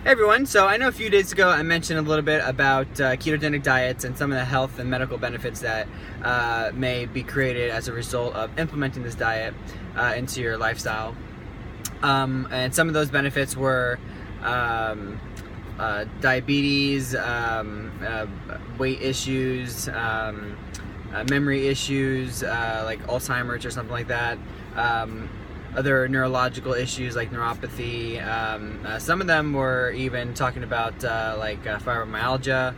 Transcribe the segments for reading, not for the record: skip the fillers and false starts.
Hey everyone, so I know a few days ago I mentioned a little bit about ketogenic diets and some of the health and medical benefits that may be created as a result of implementing this diet into your lifestyle. And some of those benefits were diabetes, weight issues, memory issues like Alzheimer's or something like that. Other neurological issues like neuropathy. Some of them were even talking about fibromyalgia,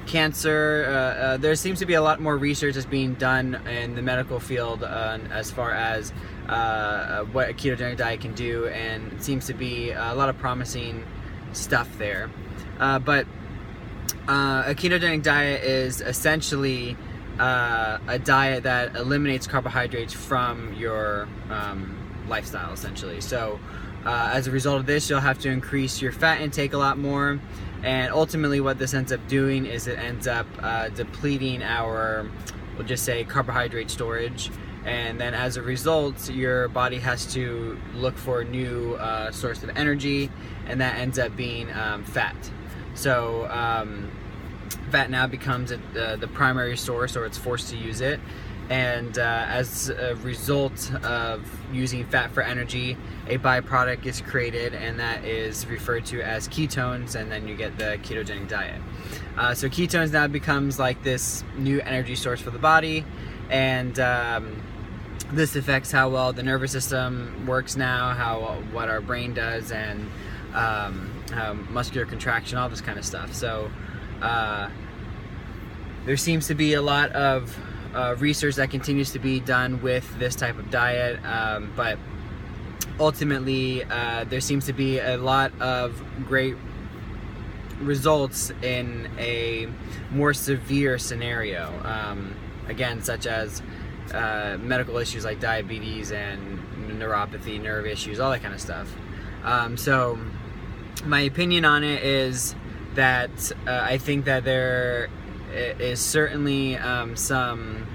cancer. There seems to be a lot more research that's being done in the medical field as far as what a ketogenic diet can do, and it seems to be a lot of promising stuff there. But a ketogenic diet is essentially a diet that eliminates carbohydrates from your lifestyle, essentially. So as a result of this, you'll have to increase your fat intake a lot more, and ultimately what this ends up doing is it ends up depleting our, we'll just say, carbohydrate storage, and then as a result your body has to look for a new source of energy, and that ends up being fat. So fat now becomes the primary source, or it's forced to use it, and as a result of using fat for energy, a byproduct is created, and that is referred to as ketones, and then you get the ketogenic diet. So ketones now becomes like this new energy source for the body, and this affects how well the nervous system works now, what our brain does, and muscular contraction, all this kind of stuff. So there seems to be a lot of research that continues to be done with this type of diet, but ultimately there seems to be a lot of great results in a more severe scenario, again, such as medical issues like diabetes and neuropathy, nerve issues, all that kind of stuff. So my opinion on it is that I think that there is certainly some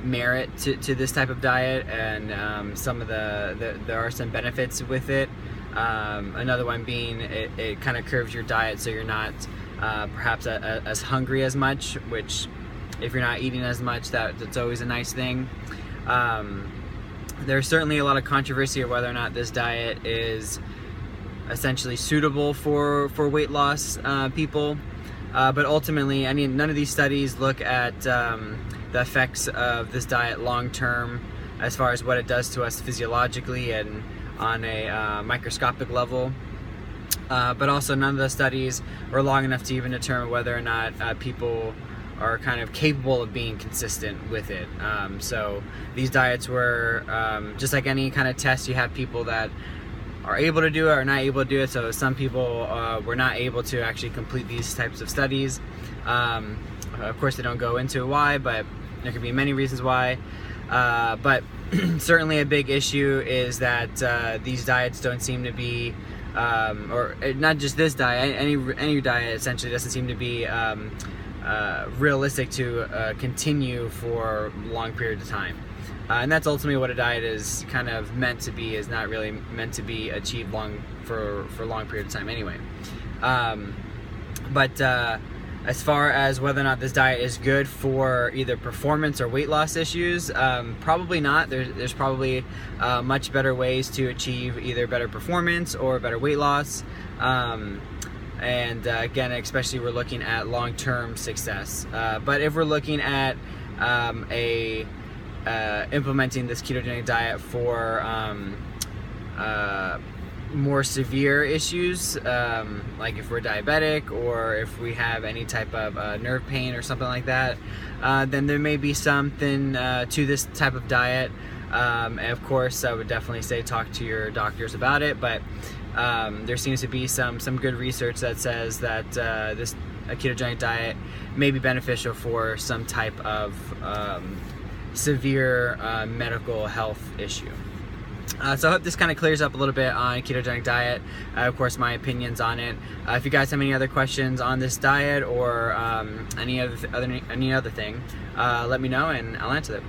merit to this type of diet, and some of there are some benefits with it. Another one being it kind of curves your diet, so you're not perhaps as hungry as much, which if you're not eating as much, that's always a nice thing. There's certainly a lot of controversy of whether or not this diet is essentially suitable for weight loss people, but ultimately, I mean, none of these studies look at the effects of this diet long term, as far as what it does to us physiologically and on a microscopic level. But also, none of the studies were long enough to even determine whether or not people are kind of capable of being consistent with it. So these diets were just like any kind of test. You have people that are able to do it or not able to do it. So some people were not able to actually complete these types of studies. Of course, they don't go into why, but there could be many reasons why. But certainly a big issue is that these diets don't seem to be, or not just this diet, any diet essentially doesn't seem to be realistic to continue for long periods of time. And that's ultimately what a diet is kind of meant to be, is not really meant to be achieved for long periods of time anyway. But as far as whether or not this diet is good for either performance or weight loss issues, probably not. There's probably much better ways to achieve either better performance or better weight loss. And again, especially we're looking at long-term success. But if we're looking at implementing this ketogenic diet for more severe issues, like if we're diabetic or if we have any type of nerve pain or something like that, then there may be something to this type of diet. And of course, I would definitely say talk to your doctors about it, but there seems to be some good research that says that a ketogenic diet may be beneficial for some type of severe medical health issue. So I hope this kind of clears up a little bit on ketogenic diet. Of course, my opinions on it. If you guys have any other questions on this diet or any other thing, let me know and I'll answer them.